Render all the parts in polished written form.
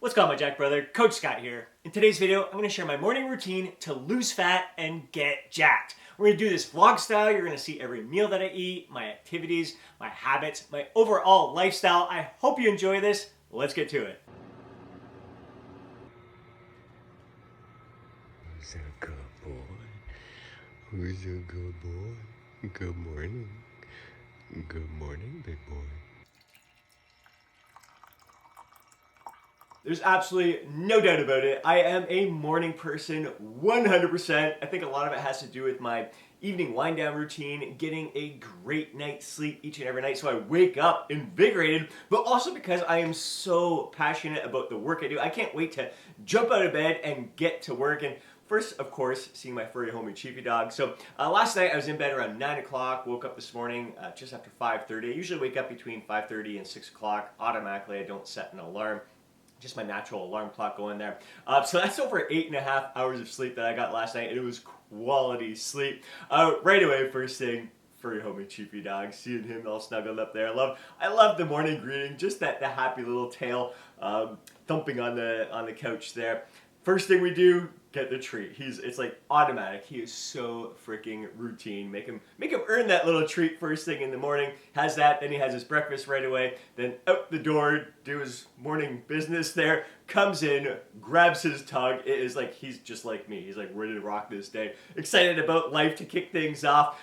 What's going on, my Jack brother? Coach Scott here. In today's video, I'm going to share my morning routine to lose fat and get jacked. We're going to do this vlog style. You're going to see every meal that I eat, my activities, my habits, my overall lifestyle. I hope you enjoy this. Let's get to it. Who's a good boy? Who's a good boy? Good morning. Good morning, big boy. There's absolutely no doubt about it. I am a morning person, 100%. I think a lot of it has to do with my evening wind down routine, getting a great night's sleep each and every night so I wake up invigorated, but also because I am so passionate about the work I do. I can't wait to jump out of bed and get to work. And first, of course, seeing my furry homie Chiefy dog. So last night I was in bed around 9 o'clock, woke up this morning just after 5:30. I usually wake up between 5:30 and 6 o'clock automatically. I don't set an alarm. Just my natural alarm clock going there. So that's over 8.5 hours of sleep that I got last night, and it was quality sleep. Right away, first thing, furry homie Chiefy dog, seeing him all snuggled up there. I love the morning greeting, just the happy little tail thumping on the couch there. First thing we do, get the treat. It's like automatic. He is so freaking routine. Make him earn that little treat first thing in the morning. Has that, then he has his breakfast right away. Then out the door, do his morning business there. Comes in, grabs his tug. It is like he's just like me. He's like ready to rock this day. Excited about life to kick things off.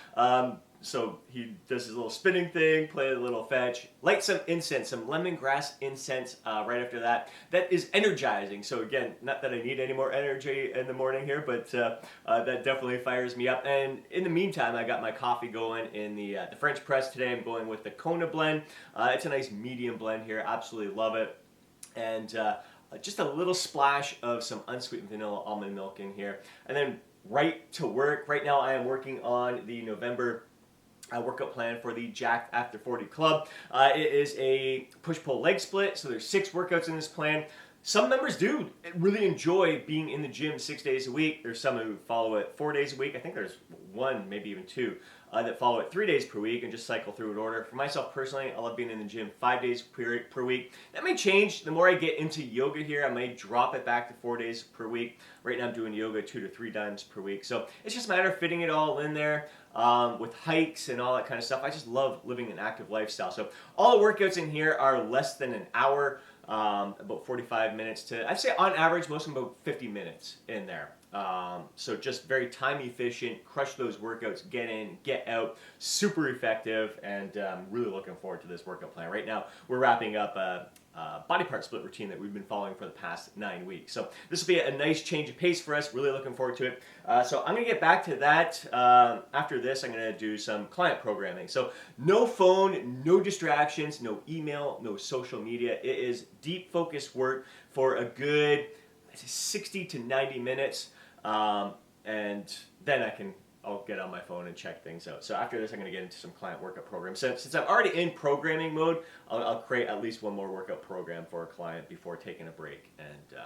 So he does his little spinning thing, play a little fetch, light some incense, some lemongrass incense right after that. That is energizing. So again, not that I need any more energy in the morning here, but that definitely fires me up. And in the meantime, I got my coffee going in the French press today. I'm going with the Kona blend. It's a nice medium blend here. Absolutely love it. And just a little splash of some unsweetened vanilla almond milk in here. And then right to work. Right now I am working on the November workout plan for the Jacked After 40 Club. It is a push-pull leg split, so there's 6 workouts in this plan. Some members do really enjoy being in the gym 6 days a week. There's some who follow it 4 days a week. I think there's one, maybe even 2, that follow it 3 days per week and just cycle through in order. For myself personally, I love being in the gym 5 days per week. That may change. The more I get into yoga here, I may drop it back to 4 days per week. Right now I'm doing yoga 2 to 3 times per week. So it's just a matter of fitting it all in there. With hikes and all that kind of stuff. I just love living an active lifestyle. So all the workouts in here are less than an hour, about 45 minutes to, I'd say on average, most of them about 50 minutes in there. So just very time efficient, crush those workouts, get in, get out, super effective, and really looking forward to this workout plan. Right now, we're wrapping up a body part split routine that we've been following for the past 9 weeks. So this will be a nice change of pace for us, really looking forward to it. So I'm gonna get back to that. After this, I'm gonna do some client programming. So no phone, no distractions, no email, no social media. It is deep focused work for a good 60 to 90 minutes. And then I'll get on my phone and check things out. So after this, I'm going to get into some client workout programs. Since I'm already in programming mode, I'll create at least one more workout program for a client before taking a break and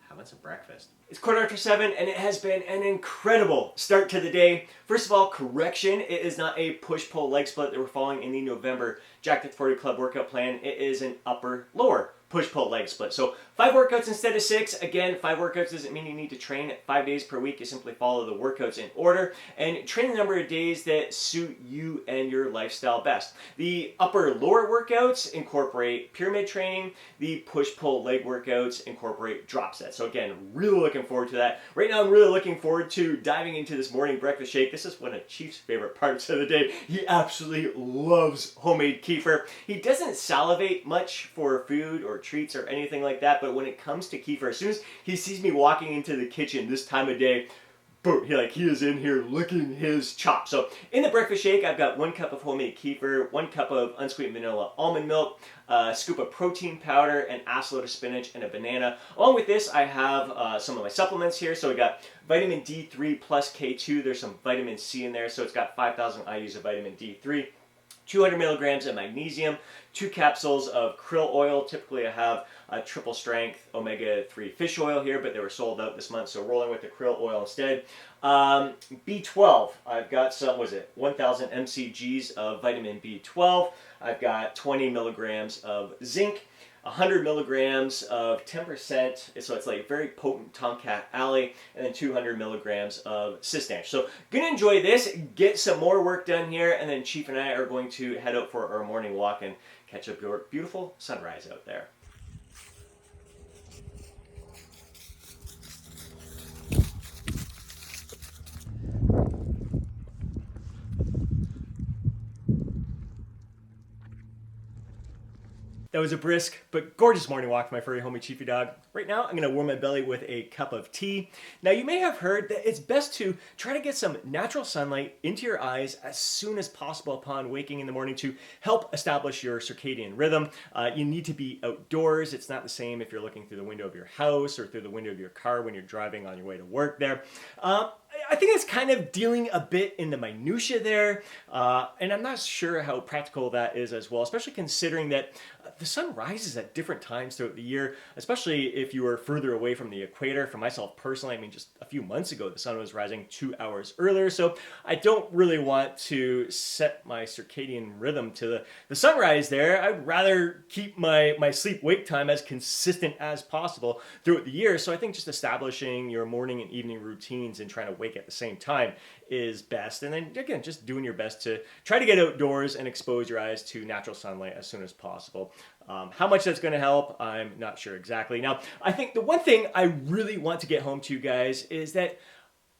having some breakfast. It's 7:15, and it has been an incredible start to the day. First of all, correction, it is not a push-pull leg split that we're following in the November Jacked at 40 Club workout plan. It is an upper-lower push-pull leg split. So 5 workouts instead of 6. Again, 5 workouts doesn't mean you need to train 5 days per week. You simply follow the workouts in order and train the number of days that suit you and your lifestyle best. The upper-lower workouts incorporate pyramid training. The push-pull leg workouts incorporate drop sets. So again, really looking forward to that. Right now, I'm really looking forward to diving into this morning breakfast shake. This is one of Chief's favorite parts of the day. He absolutely loves homemade kefir. He doesn't salivate much for food or treats or anything like that, but when it comes to kefir, as soon as he sees me walking into the kitchen this time of day, boom, he is in here licking his chops. So in the breakfast shake, I've got 1 cup of homemade kefir, 1 cup of unsweetened vanilla almond milk, a scoop of protein powder, an assload of spinach, and a banana. Along with this, I have some of my supplements here. So we got vitamin D3 plus K2. There's some vitamin C in there, so it's got 5,000 IUs of vitamin D3. 200 milligrams of magnesium, 2 capsules of krill oil. Typically I have a triple strength omega-3 fish oil here, but they were sold out this month, so rolling with the krill oil instead. B12, I've got some, 1,000 mcgs of vitamin B12. I've got 20 milligrams of zinc. 100 milligrams of 10%, so it's like very potent Tomcat Alley, and then 200 milligrams of Cistanche. So gonna enjoy this, get some more work done here, and then Chief and I are going to head out for our morning walk and catch up your beautiful sunrise out there. That was a brisk but gorgeous morning walk for my furry homie Chiefy dog. Right now, I'm gonna warm my belly with a cup of tea. Now, you may have heard that it's best to try to get some natural sunlight into your eyes as soon as possible upon waking in the morning to help establish your circadian rhythm. You need to be outdoors. It's not the same if you're looking through the window of your house or through the window of your car when you're driving on your way to work there. I think it's kind of dealing a bit in the minutia there, and I'm not sure how practical that is as well, especially considering that the sun rises at different times throughout the year, especially if you are further away from the equator. For myself personally, I mean, just a few months ago, the sun was rising 2 hours earlier, so I don't really want to set my circadian rhythm to the sunrise there. I'd rather keep my sleep-wake time as consistent as possible throughout the year, so I think just establishing your morning and evening routines and trying to wake at the same time is best. And then again, just doing your best to try to get outdoors and expose your eyes to natural sunlight as soon as possible. How much that's going to help, I'm not sure exactly. Now, I think the one thing I really want to get home to you guys is that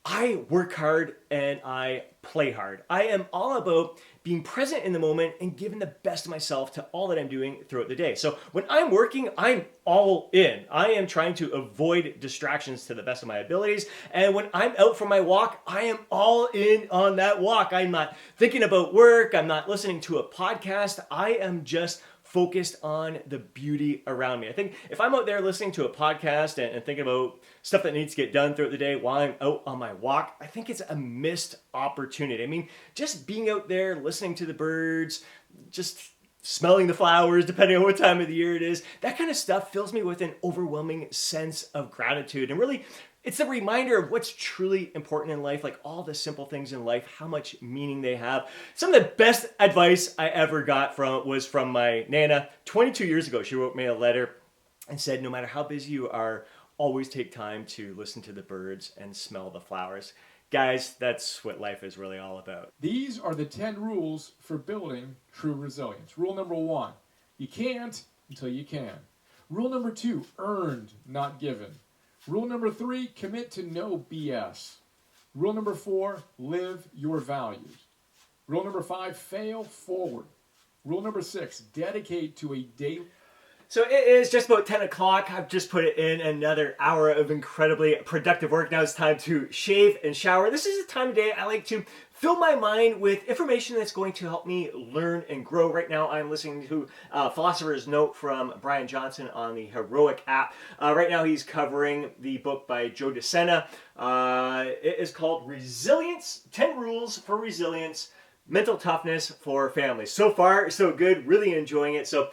I work hard and I play hard. I am all about being present in the moment and giving the best of myself to all that I'm doing throughout the day. So when I'm working, I'm all in. I am trying to avoid distractions to the best of my abilities. And when I'm out for my walk, I am all in on that walk. I'm not thinking about work. I'm not listening to a podcast. I am just focused on the beauty around me. I think if I'm out there listening to a podcast and thinking about stuff that needs to get done throughout the day while I'm out on my walk, I think it's a missed opportunity. I mean, just being out there, listening to the birds, just smelling the flowers, depending on what time of the year it is, that kind of stuff fills me with an overwhelming sense of gratitude. And really, it's a reminder of what's truly important in life, like all the simple things in life, how much meaning they have. Some of the best advice I ever got was from my Nana 22 years ago. She wrote me a letter and said, no matter how busy you are, always take time to listen to the birds and smell the flowers. Guys, that's what life is really all about. These are the 10 rules for building true resilience. Rule number 1, you can't until you can. Rule number 2, earned, not given. Rule number 3, commit to no BS. Rule number 4, live your values. Rule number 5, fail forward. Rule number 6, dedicate to a daily... So it is just about 10 o'clock. I've just put it in another hour of incredibly productive work. Now it's time to shave and shower. This is the time of day I like to fill my mind with information that's going to help me learn and grow. Right now I'm listening to Philosopher's Note from Brian Johnson on the Heroic app. Right now he's covering the book by Joe DeSena. It is called Resilience, 10 Rules for Resilience, Mental Toughness for Families. So far, so good. Really enjoying it. So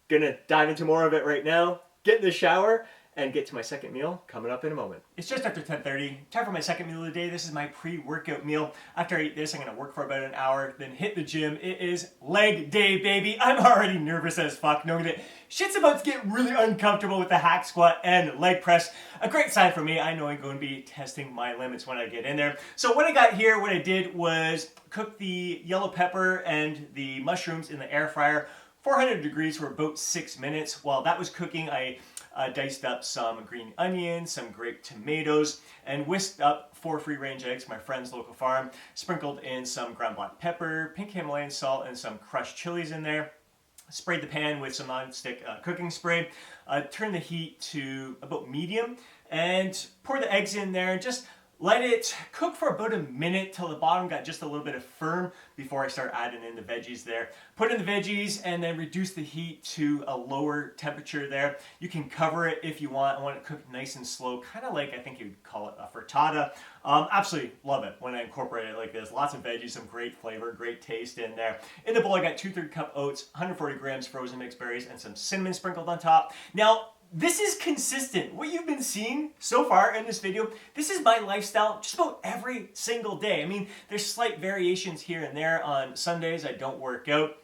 gonna dive into more of it right now, get in the shower, and get to my second meal coming up in a moment. It's just after 10:30, time for my second meal of the day. This is my pre-workout meal. After I eat this, I'm gonna work for about an hour, then hit the gym. It is leg day, baby. I'm already nervous as fuck, knowing that shit's about to get really uncomfortable with the hack squat and leg press. A great sign for me. I know I'm going to be testing my limits when I get in there. So what I got here, what I did was cook the yellow pepper and the mushrooms in the air fryer, 400 degrees for about 6 minutes. While that was cooking, I diced up some green onions, some grape tomatoes, and whisked up 4 free-range eggs from my friend's local farm, sprinkled in some ground black pepper, pink Himalayan salt, and some crushed chilies in there. Sprayed the pan with some non-stick cooking spray, turned the heat to about medium, and pour the eggs in there and just let it cook for about a minute till the bottom got just a little bit of firm before I start adding in the veggies there. Put in the veggies and then reduce the heat to a lower temperature there. You can cover it if you want. I want it cooked nice and slow, kind of like I think you'd call it a frittata. Absolutely love it when I incorporate it like this. Lots of veggies, some great flavor, great taste in there. In the bowl I got 2/3 cup oats, 140 grams frozen mixed berries, and some cinnamon sprinkled on top. Now, this is consistent. What you've been seeing so far in this video, this is my lifestyle just about every single day. I mean, there's slight variations here and there. On Sundays, I don't work out.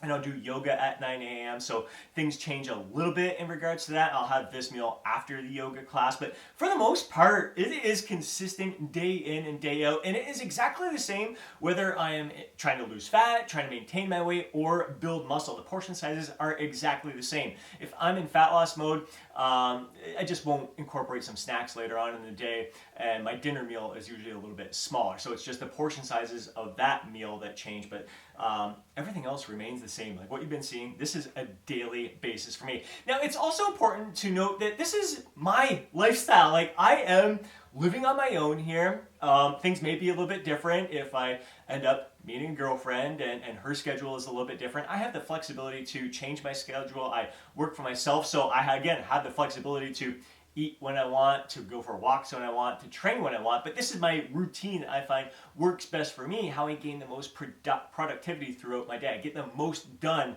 and I'll do yoga at 9 a.m. So things change a little bit in regards to that. I'll have this meal after the yoga class, but for the most part, it is consistent day in and day out, and it is exactly the same whether I am trying to lose fat, trying to maintain my weight, or build muscle. The portion sizes are exactly the same. If I'm in fat loss mode, I just won't incorporate some snacks later on in the day, and my dinner meal is usually a little bit smaller. So it's just the portion sizes of that meal that change, but everything else remains the same. Like what you've been seeing, this is a daily basis for me. Now, it's also important to note that this is my lifestyle. Like I am living on my own here. Things may be a little bit different if I end up meeting a girlfriend and her schedule is a little bit different. I have the flexibility to change my schedule. I work for myself, so I, again, have the flexibility to eat when I want, to go for walks when I want, to train when I want. But this is my routine that I find works best for me, how I gain the most productivity throughout my day. I get the most done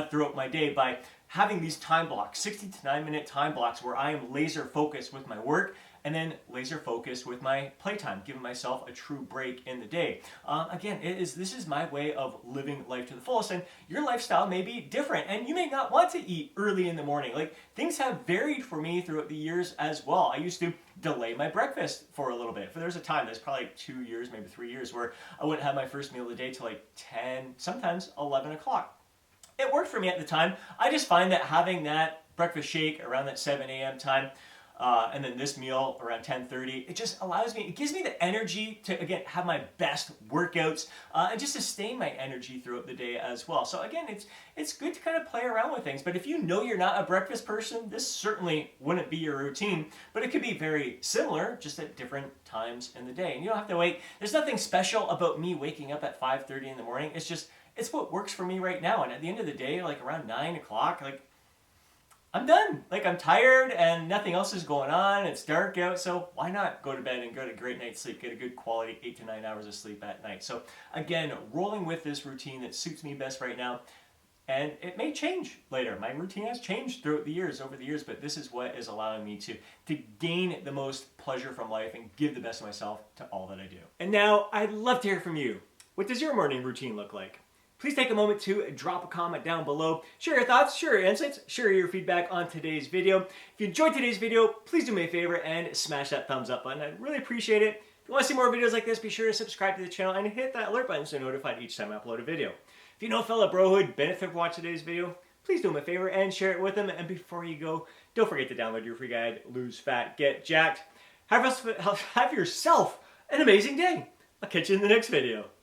throughout my day by having these time blocks, 60 to 9-minute time blocks where I am laser focused with my work and then laser focused with my playtime, giving myself a true break in the day. Again, this is my way of living life to the fullest, and your lifestyle may be different, and you may not want to eat early in the morning. Like, things have varied for me throughout the years as well. I used to delay my breakfast for a little bit. There was a time, there's probably like 2 years, maybe 3 years, where I wouldn't have my first meal of the day till like 10, sometimes 11 o'clock. It worked for me at the time. I just find that having that breakfast shake around that 7 a.m. time, and then this meal around 10:30, it just allows me, it gives me the energy to, again, have my best workouts and just sustain my energy throughout the day as well. So again, it's good to kind of play around with things. But if you know you're not a breakfast person, this certainly wouldn't be your routine, but it could be very similar, just at different times in the day. And you don't have to wait. There's nothing special about me waking up at 5:30 in the morning. It's what works for me right now. And at the end of the day, like around 9 o'clock, like, I'm done. Like, I'm tired and nothing else is going on. It's dark out, so why not go to bed and get a great night's sleep, get a good quality 8 to 9 hours of sleep at night. So again, rolling with this routine that suits me best right now, and it may change later. My routine has changed throughout the years, over the years, but this is what is allowing me to gain the most pleasure from life and give the best of myself to all that I do. And now, I'd love to hear from you. What does your morning routine look like? Please take a moment to drop a comment down below. Share your thoughts, share your insights, share your feedback on today's video. If you enjoyed today's video, please do me a favor and smash that thumbs up button. I'd really appreciate it. If you want to see more videos like this, be sure to subscribe to the channel and hit that alert button so you're notified each time I upload a video. If you know a fellow bro who'd benefit from watching today's video, please do me a favor and share it with them. And before you go, don't forget to download your free guide, Lose Fat, Get Jacked. Have yourself an amazing day. I'll catch you in the next video.